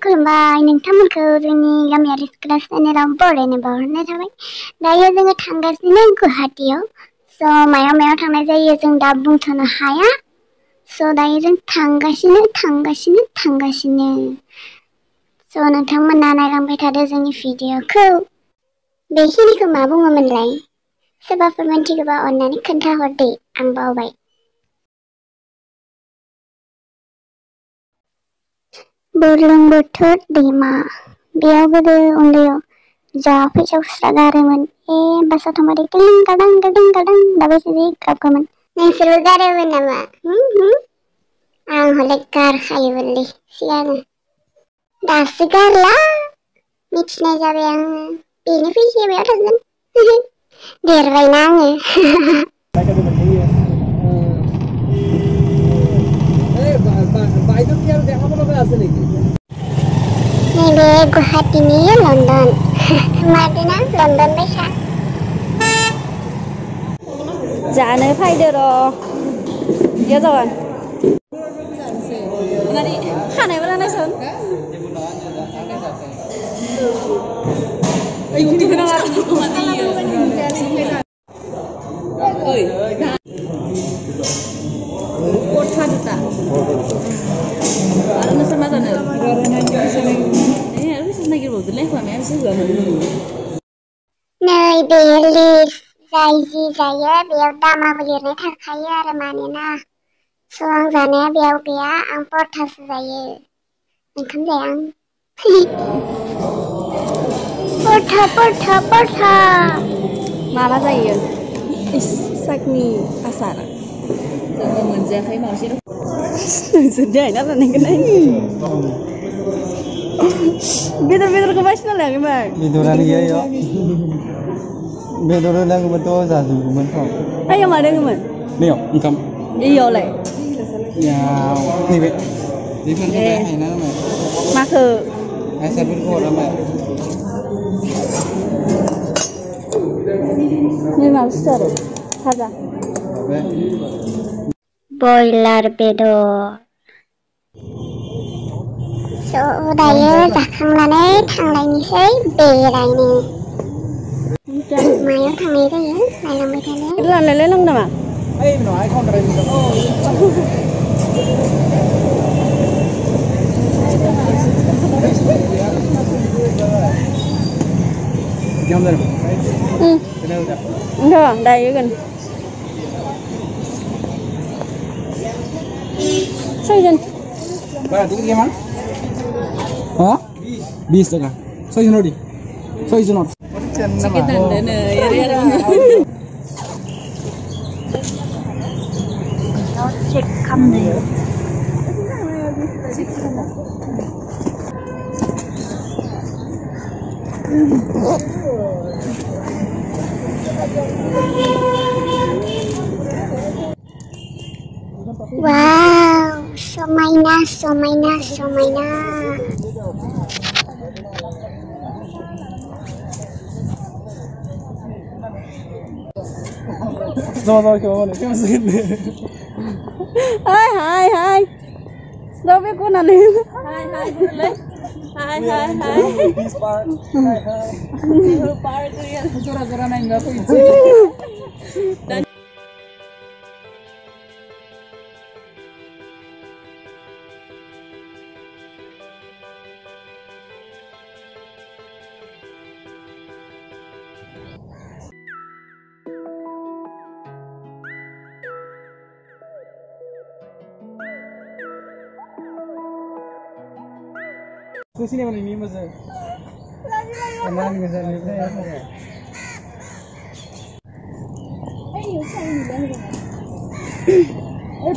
खुलुमबाय नोंथांमोनखौ जोंनि गामियारि स्कुल चेनेलाव बरायनो बावहरनाय थाबाय। दायो जोङो थांगासिनो गुवाहाटीयाव। स' मायाव थांनाय जायो जों दा बुंथ'नो हाया। स' दायो जों थांगासिनो। स' नोंथांमोना नायलांबाय थादो जोंनि भिडिअ'खौ। बेखिनिखौ मा बुङोमोनलाय? सोरबाफोर मिन्थिगौबा अन्नानै खोन्थाहरदे, आं बावबाय। बुरलुंबुथुर दैमा, बेयाव गोदो उन्दैयाव जा फैसा खुस्रा गारोमोन। बासा थांबाथाय गिदिं गादां दाबायसा जि गाबगौमोन। नोंसोरबो गारोमोन नामा? आं हले गारखायोमोनलै सिगाङो। दासो गारला, मिथिनाय जाबाय आङो। बेनो फैसाया बेयाव थांगोन। देरबायना आङो। नैबे गुवाहाटीनि लण्डन। मारदोना लण्डन बायसा। जानो फायदो र'। इयाव जागोन। खानायबो लानायसन। आरो नोंसोर मा जानो? नै बेयो लिस्ट, जाय जि जायो बेयाव दामाबो लिरनाय थाखायो आरो मानोना। स' आं जानाया बेयाव गैया, आं परथासो जायो। ओंखाम जाया आं। परथा। माला जायो? साकनि आसार। जोङो मोनजायाखै मावसे दं। नोंसोरनि आइना जानायखौ बेदरखौ बासिना लाङोमोन। बेदरानो गैया इयाव। बेदर होनांगौमोनथ' जाजोबगौमोन। आइया मा दोङोमोन? नैयाव ओंखाम। इयावलाय? इयाव नैबे। बेफोरखौ हायना होबाय। माखो? आसारफोरखौ हरामोन। नै माबा आरो भाजा। बयलार बेदर। स' दायो जाखांनानै थांलायनोसै बेरायनो। मायाव थांनाय जायो नायलांबाय थादो। लांलाय नांगौ नामा? Enggak, dayo kan. Soyun. Berarti gimana? Hah? 20 taka. Soyun odi. Soyun odi. Sedikit tandanya, ya. Cek kamera. Wow, समायना. Hai. Đâu biết cô nào đi. Hai lên. Hai. This part. Hi. Part dia. Jora naik enggak tuh. Sini mana ini mas? Mana ni kesan ni?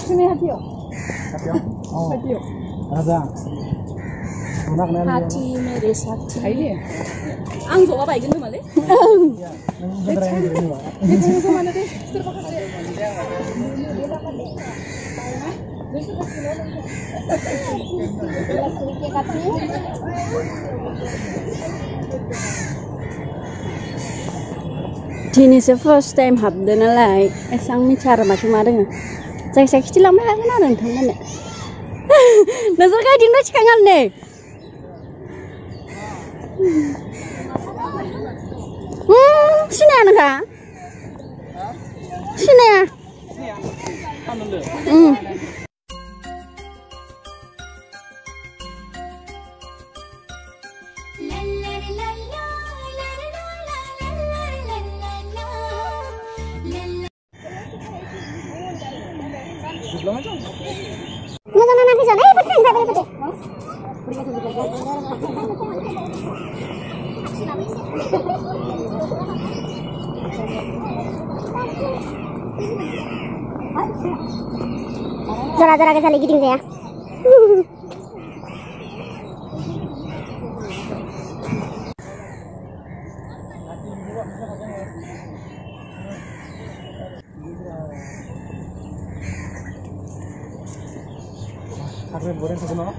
Sini hati yo. Oh. Ada. Hati mere sati. Ini. Ang coba baik gitu malah. Ya. Ini mana deh? Ini first time habda nalai, esang bicara macam-macam. Saya kecil lama kan ada teman ni. Nazar kau di mana sekarang ni? 시내야 가. 시내야. 응. Zora-zora ke sali giting saya. Aku goreng satu nol.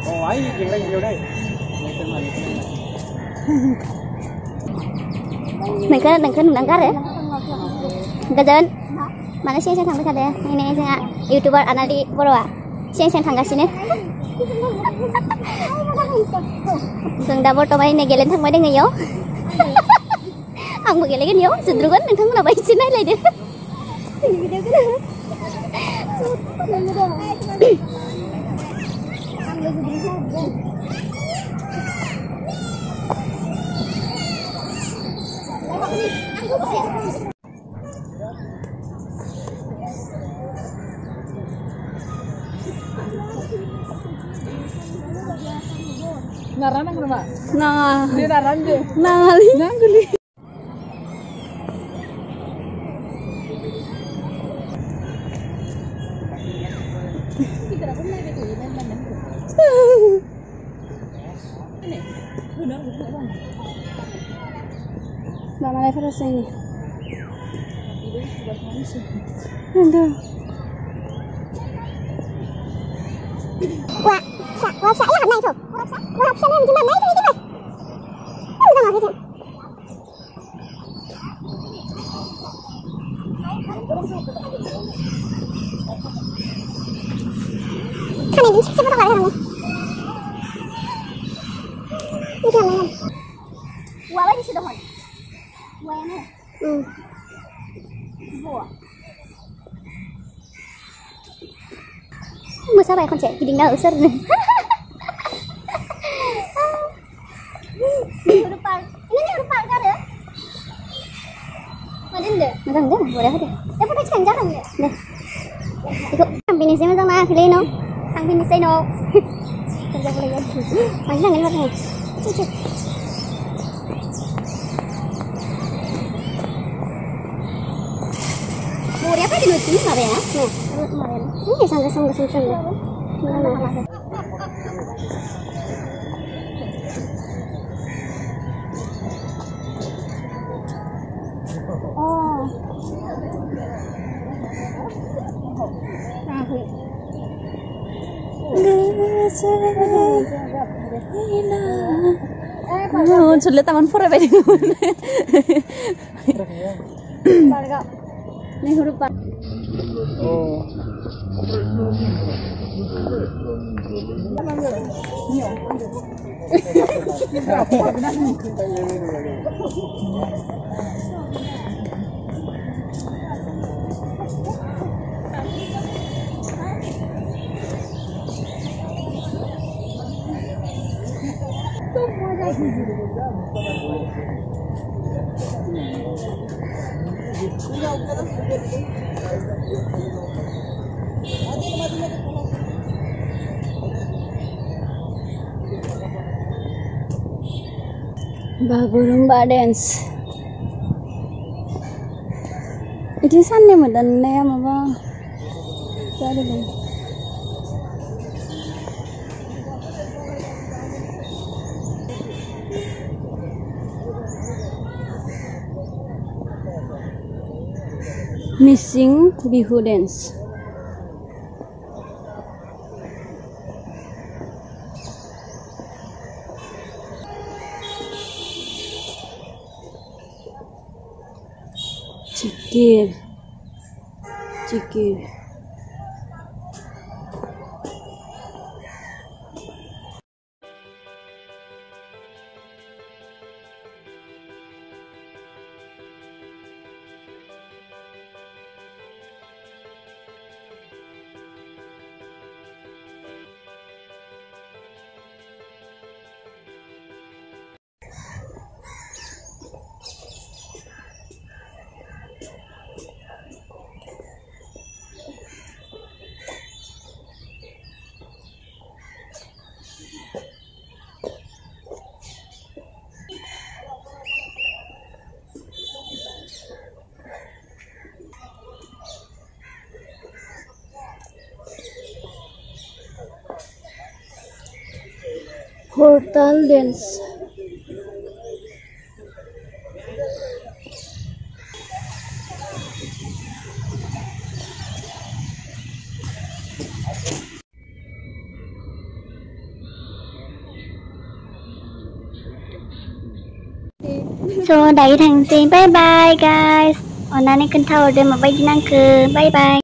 Oh, ai dừng lên nhiều đây. Nangka nangkar ya. Gajan. Mana sih yang thang dekat ya? Ini saya YouTuber Anali Borwa. Siang thanggasini. जों दा बर्तमान नै गेलेनो थांबाय दोङो इयाव आंबो गेलेगोन इयाव जुद्रुगोन नोंथांमोनाबो एसे नायलायदो Narana kenapa? Dia naran deh. Nangali. Mana level ini? Ada. Wah, saya làm này thôi. Học sao em chỉ làm mấy thôi chứ mày. Không sao mà cái Thằng này đứng xếp vào này. Đi theo mày. Qua lấy đi xí đâu rồi. Qua nè. Vua. Mưa sao bài con trẻ thì đỉnh nào sân này. Ini depan kan ya? Madin deh. Macam deh, boleh deh. Ya pada cenjar kan ya? Deh. Ikut sampai ni macam mana? Pilih no. Sampai ni say no. Kerja boleh ya. Macam ni macam ni. Cuci. Boleh apa di luar sini apa ya? Nih, kemarin. Ini sangga. Mana? Sulit taman pura beda. Nih huruf Pak. Oh. Bagurumba dance. Itu sana madan ya mama. Jadi bang. Missing Bihu dance. Cikir. Portal dance. So, dari thằng bye bye guys. Onane kentau de mabai jinang ke. Bye bye.